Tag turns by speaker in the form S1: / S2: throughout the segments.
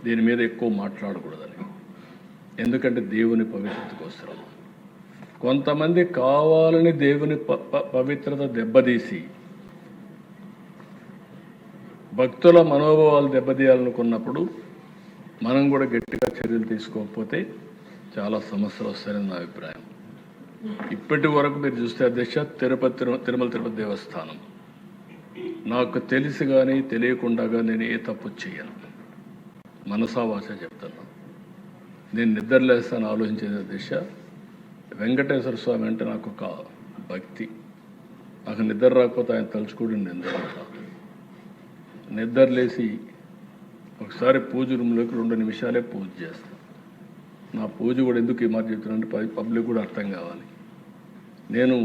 S1: దీని మీద ఎక్కువ మాట్లాడకూడదని. ఎందుకంటే దేవుని పవిత్రత కోసం కొంతమంది కావాలని దేవుని పవిత్రత దెబ్బతీసి భక్తుల మనోభావాలు దెబ్బతీయాలనుకున్నప్పుడు మనం కూడా గట్టిగా చర్యలు తీసుకోకపోతే చాలా సమస్యలు వస్తాయని నా అభిప్రాయం. ఇప్పటి వరకు మీరు చూస్తే అధ్యక్ష, తిరుమల తిరుపతి దేవస్థానం నాకు తెలిసి కానీ తెలియకుండా నేను ఏ తప్పు చేయను. మనసా వాచ చెప్తాను. నేను నిద్రలేస్తాను ఆలోచించేది అధ్యక్ష, వెంకటేశ్వర స్వామి అంటే నాకు ఒక భక్తి. నాకు నిద్ర రాకపోతే ఆయన తలుచుకోవడం నిద్రలేసి ఒకసారి పూజ రూమ్లోకి 2 నిమిషాలే పూజ చేస్తాను. నా పూజ కూడా ఎందుకు ఈ మాట చెప్తున్నానంటే పబ్లిక్ కూడా అర్థం కావాలి. నేను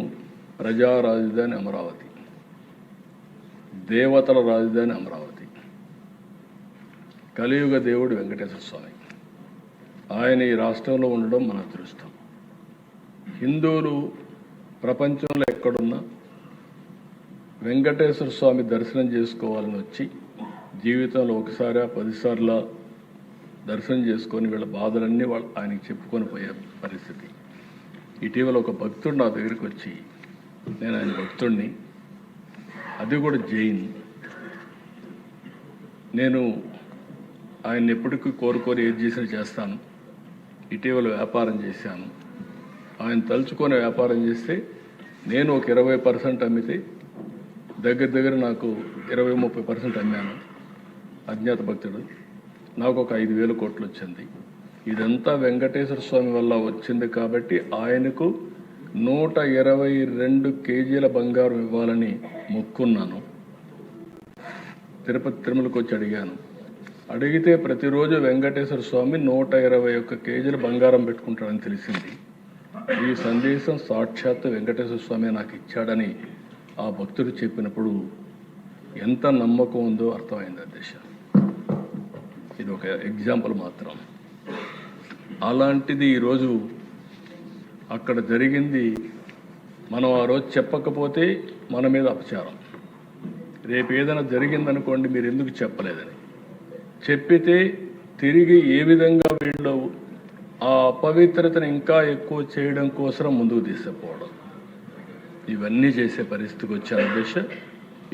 S1: ప్రజా రాజధాని అమరావతి, దేవతల రాజధాని అమరావతి, కలియుగ దేవుడు వెంకటేశ్వర స్వామి. ఆయన ఈ రాష్ట్రంలో ఉండడం మన అదృష్టం. హిందువులు ప్రపంచంలో ఎక్కడున్నా వెంకటేశ్వర స్వామి దర్శనం చేసుకోవాలని వచ్చి జీవితంలో ఒకసారి 10 సార్లు దర్శనం చేసుకొని వీళ్ళ బాధలన్నీ వాళ్ళు ఆయనకి చెప్పుకొని పోయే పరిస్థితి. ఇటీవల ఒక భక్తుడు నా దగ్గరికి వచ్చి, నేను ఆయన భక్తుడిని, అది కూడా జైన్, నేను ఆయన ఎప్పటికీ కోరుకొని ఏది చేసినా చేస్తాను, ఇటీవల వ్యాపారం చేశాను, ఆయన తలుచుకొని వ్యాపారం చేస్తే నేను ఒక 20% అమ్మితే దగ్గర నాకు 20-30% అమ్మాను. అజ్ఞాత భక్తుడు, నాకు ఒక 5,000 కోట్లు వచ్చింది. ఇదంతా వెంకటేశ్వర స్వామి వల్ల వచ్చింది కాబట్టి ఆయనకు 122 కేజీల బంగారం ఇవ్వాలని మొక్కున్నాను. తిరుమలకి వచ్చి అడిగితే ప్రతిరోజు వెంకటేశ్వర స్వామి 121 కేజీల బంగారం పెట్టుకుంటాడని తెలిసింది. ఈ సందేశం సాక్షాత్ వెంకటేశ్వర స్వామి నాకు ఇచ్చాడని ఆ భక్తుడు చెప్పినప్పుడు ఎంత నమ్మకం ఉందో అర్థమైంది అధ్యక్ష. ఇది ఒక ఎగ్జాంపుల్ మాత్రం. అలాంటిది ఈరోజు అక్కడ జరిగింది. మనం ఆ రోజు చెప్పకపోతే మన మీద అపచారం. రేపు ఏదైనా జరిగిందనుకోండి, మీరు ఎందుకు చెప్పలేదని చెప్పితే తిరిగి ఏ విధంగా వీళ్ళు ఆ అపవిత్రతను ఇంకా ఎక్కువ చేయడం కోసం ముందుకు తీసుకుపోవడం, ఇవన్నీ చేసే పరిస్థితికి వచ్చాను అధ్యక్ష.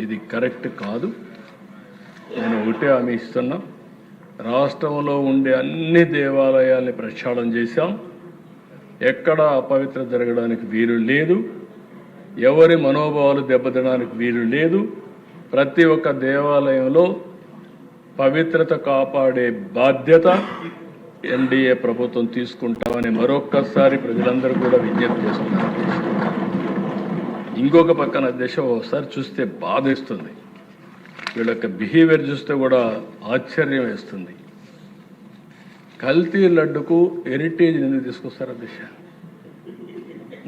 S1: ఇది కరెక్ట్ కాదు. నేను ఒకటే హామీ ఇస్తున్నా, రాష్ట్రంలో ఉండే అన్ని దేవాలయాల్ని ప్రక్షాళన చేశాం. ఎక్కడ అపవిత్రత జరగడానికి వీలు లేదు, ఎవరి మనోభావాలు దెబ్బతినడానికి వీలు లేదు. ప్రతి ఒక్క దేవాలయంలో పవిత్రత కాపాడే బాధ్యత ఎన్డీఏ ప్రభుత్వం తీసుకుంటామని మరొక్కసారి ప్రజలందరూ కూడా విజ్ఞప్తి చేస్తున్నారు. ఇంకొక పక్కన దేశం ఒకసారి చూస్తే బాధేస్తుంది, వీళ్ళ యొక్క బిహేవియర్ చూస్తే కూడా ఆశ్చర్యం వేస్తుంది. కల్తీ లడ్డుకు హెరిటేజ్ ఎందుకు తీసుకొస్తారు దిశ?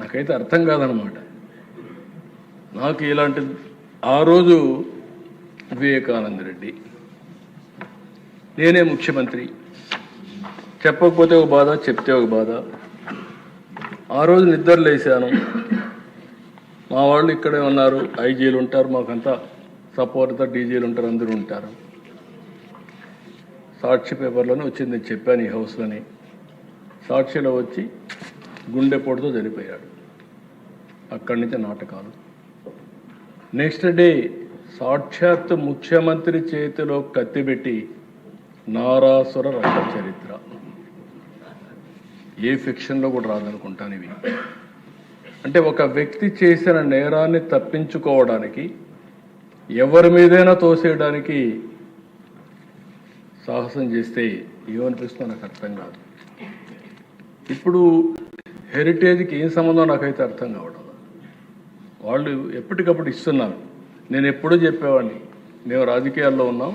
S1: నాకైతే అర్థం కాదనమాట. నాకు ఇలాంటి ఆ రోజు వివేకానంద రెడ్డి, నేనే ముఖ్యమంత్రి, చెప్పకపోతే ఒక బాధ, చెప్తే ఒక బాధ. ఆ రోజు నిద్రలేసాను, మా వాళ్ళు ఇక్కడే ఉన్నారు, ఐజీలు ఉంటారు, మాకంతా సపోర్ట్తో డీజీలు ఉంటారు, అందరూ ఉంటారు. సాక్షి పేపర్లోనే వచ్చింది, నేను చెప్పాను ఈ హౌస్లోని. సాక్షిలో వచ్చి గుండెపోటుతో చనిపోయాడు. అక్కడి నుంచి నాటకాలు. నెక్స్ట్ డే సాక్షాత్ ముఖ్యమంత్రి చేతిలో కత్తిపెట్టి నారాసుర రక్త చరిత్ర. ఏ ఫిక్షన్లో కూడా రాదనుకుంటాను ఇవి. అంటే ఒక వ్యక్తి చేసిన నేరాన్ని తప్పించుకోవడానికి, ఎవరి మీదైనా తోసేయడానికి సాహసం చేస్తే ఏమనిపిస్తుందో నాకు అర్థం కాదు. ఇప్పుడు హెరిటేజ్కి ఏం సంబంధం నాకైతే అర్థం కావడం. వాళ్ళు ఎప్పటికప్పుడు ఇస్తున్నారు. నేను ఎప్పుడూ చెప్పేవాడిని, మేము రాజకీయాల్లో ఉన్నాం,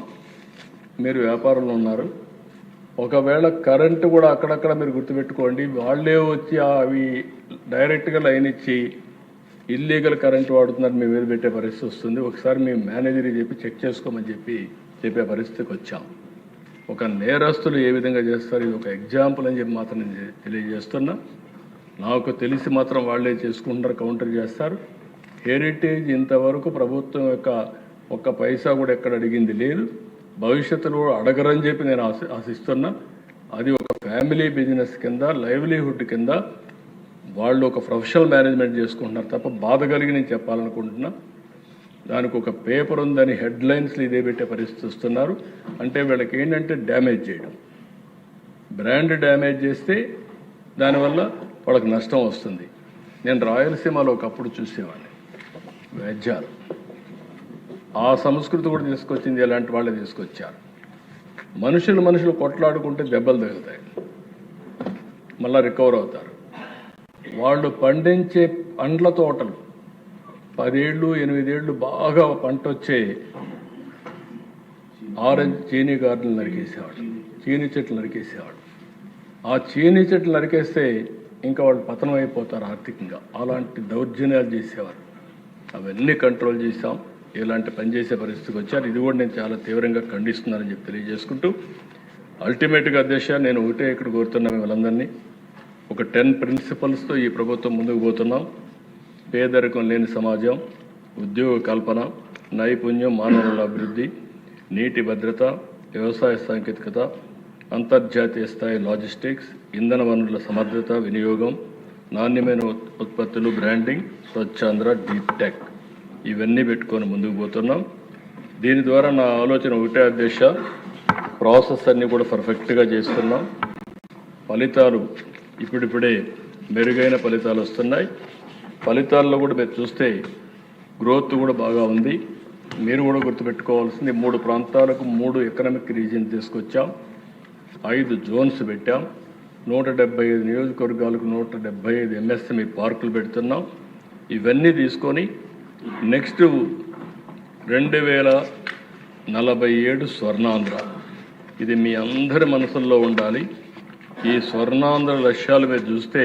S1: మీరు వ్యాపారంలో ఉన్నారు, ఒకవేళ కరెంటు కూడా అక్కడక్కడ మీరు గుర్తుపెట్టుకోండి, వాళ్ళే వచ్చి అవి డైరెక్ట్గా లైన్ ఇచ్చి ఇల్లీగల్ కరెంటు వాడుతున్నారు మీ మీద పెట్టే పరిస్థితి వస్తుంది. ఒకసారి మీ మేనేజర్కి చెప్పి చెక్ చేసుకోమని చెప్పే పరిస్థితికి వచ్చాం. ఒక నేరస్తులు ఏ విధంగా చేస్తారు, ఇది ఒక ఎగ్జాంపుల్ అని చెప్పి మాత్రం నేను తెలియజేస్తున్నా. నాకు తెలిసి మాత్రం వాళ్ళే చేసుకుంటారు, కౌంటర్ చేస్తారు. హెరిటేజ్ ఇంతవరకు ప్రభుత్వం యొక్క ఒక్క పైసా కూడా ఎక్కడ అడిగింది లేదు. భవిష్యత్తులో అడగరని చెప్పి నేను ఆశిస్తున్నా. అది ఒక ఫ్యామిలీ బిజినెస్ కింద, లైవ్లీహుడ్ కింద వాళ్ళు ఒక ప్రొఫెషనల్ మేనేజ్మెంట్ చేసుకుంటున్నారు తప్ప బాధ కలిగి నేను చెప్పాలనుకుంటున్నా. దానికి ఒక పేపర్ ఉందని హెడ్లైన్స్లు ఇదే పెట్టే పరిస్థితి వస్తున్నారు. అంటే వీళ్ళకి ఏంటంటే డ్యామేజ్ చేయడం, బ్రాండ్ డ్యామేజ్ చేస్తే దానివల్ల వాళ్ళకి నష్టం వస్తుంది. నేను రాయలసీమలో ఒకప్పుడు చూసేవాడిని వేద్యాలు. ఆ సంస్కృతి కూడా తీసుకొచ్చింది ఎలాంటి వాళ్ళే తీసుకొచ్చారు. మనుషులు కొట్లాడుకుంటే దెబ్బలు తగులుతాయి, మళ్ళీ రికవర్ అవుతారు. వాళ్ళు పండించే పండ్ల తోటలు 10 ఏళ్ళు 8 ఏళ్ళు బాగా పంట వచ్చే ఆరెంజ్ చీనీ గార్డెన్లు నరికేసేవాడు, చీనీ చెట్లు నరికేసేవాడు. ఆ చీనీ చెట్లు నరికేస్తే ఇంకా వాళ్ళు పతనం అయిపోతారు ఆర్థికంగా. అలాంటి దౌర్జన్యాలు చేసేవారు. అవన్నీ కంట్రోల్ చేశాం. ఇలాంటి పనిచేసే పరిస్థితికి వచ్చారు. ఇది కూడా నేను చాలా తీవ్రంగా ఖండిస్తున్నానని చెప్పి తెలియజేసుకుంటూ, అల్టిమేట్గా అధ్యక్ష నేను ఒకటే ఇక్కడ కోరుతున్నా మిమ్మల్ందరినీ, ఒక 10 ప్రిన్సిపల్స్తో ఈ ప్రభుత్వం ముందుకు పోతున్నాం. పేదరికం లేని సమాజం, ఉద్యోగ కల్పన, నైపుణ్యం, మానవుల అభివృద్ధి, నీటి భద్రత, వ్యవసాయ సాంకేతికత, అంతర్జాతీయ స్థాయి లాజిస్టిక్స్, ఇంధన వనరుల సమర్థత, వినియోగం, నాణ్యమైన ఉత్పత్తులు, బ్రాండింగ్, స్వచ్ఛాంధ్ర, డీప్ టెక్, ఇవన్నీ పెట్టుకొని ముందుకు పోతున్నాం. దీని ద్వారా నా ఆలోచన ఒకటే అధ్యక్ష, ప్రాసెస్ అన్నీ కూడా పర్ఫెక్ట్గా చేస్తున్నాం. ఫలితాలు ఇప్పుడిప్పుడే మెరుగైన ఫలితాలు వస్తున్నాయి. ఫలితాల్లో కూడా మీరు చూస్తే గ్రోత్ కూడా బాగా ఉంది. మీరు కూడా గుర్తుపెట్టుకోవాల్సింది 3 ప్రాంతాలకు 3 ఎకనామిక్ రీజియన్ తీసుకొచ్చాం, 5 జోన్స్ పెట్టాం, 175 నియోజకవర్గాలకు 175 ఎంఎస్ఎంఈ పార్కులు పెడుతున్నాం. ఇవన్నీ తీసుకొని నెక్స్ట్ 2047 స్వర్ణాంధ్ర, ఇది మీ అందరి మనసుల్లో ఉండాలి. ఈ స్వర్ణాంధ్ర లక్ష్యాలు మీరు చూస్తే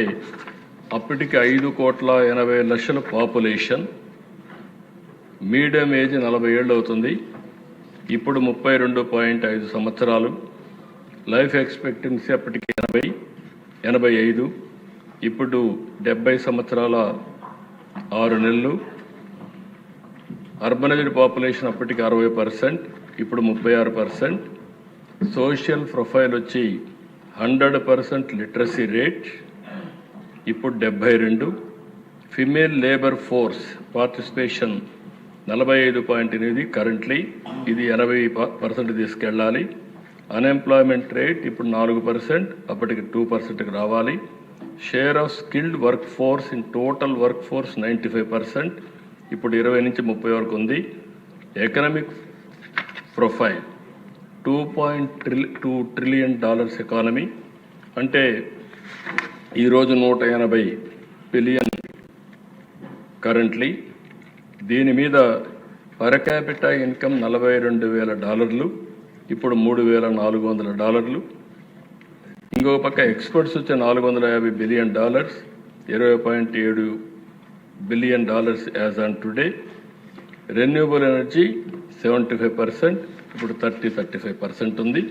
S1: అప్పటికి 5,80,00,000 పాపులేషన్, మీడియం ఏజ్ 40 ఏళ్ళు అవుతుంది. ఇప్పుడు 32.5 సంవత్సరాలు, లైఫ్ ఎక్స్పెక్టెన్సీ అప్పటికి 85, ఇప్పుడు 70 సంవత్సరాల 6 నెలలు. అర్బనైజ్డ్ పాపులేషన్ అప్పటికి 60%, ఇప్పుడు 36%. సోషల్ ప్రొఫైల్ వచ్చి 100% లిటరసీ రేట్, ఇప్పుడు 72. Female labour force participation 45.8 currently, ఇది 80% తీసుకెళ్ళాలి. అన్ఎంప్లాయ్మెంట్ రేట్ ఇప్పుడు 4%, అప్పటికి 2%కి రావాలి. Share of skilled work force in total work force 95%, ఇప్పుడు 20 నుంచి 30 వరకు ఉంది. ఎకనామిక్ ప్రొఫైల్ $2.2 ట్రిలియన్ ఎకానమీ, అంటే ఈరోజు 180 బిలియన్ కరెంట్లీ. దీని మీద పర్ క్యాపిటా ఇన్కమ్ $42,000, ఇప్పుడు $3,400. ఇంకో పక్క ఎక్స్పోర్ట్స్ వచ్చే $450 billion, $20.7 billion as on today. Renewable energy 75%, ఇప్పుడు 30-35% ఉంది.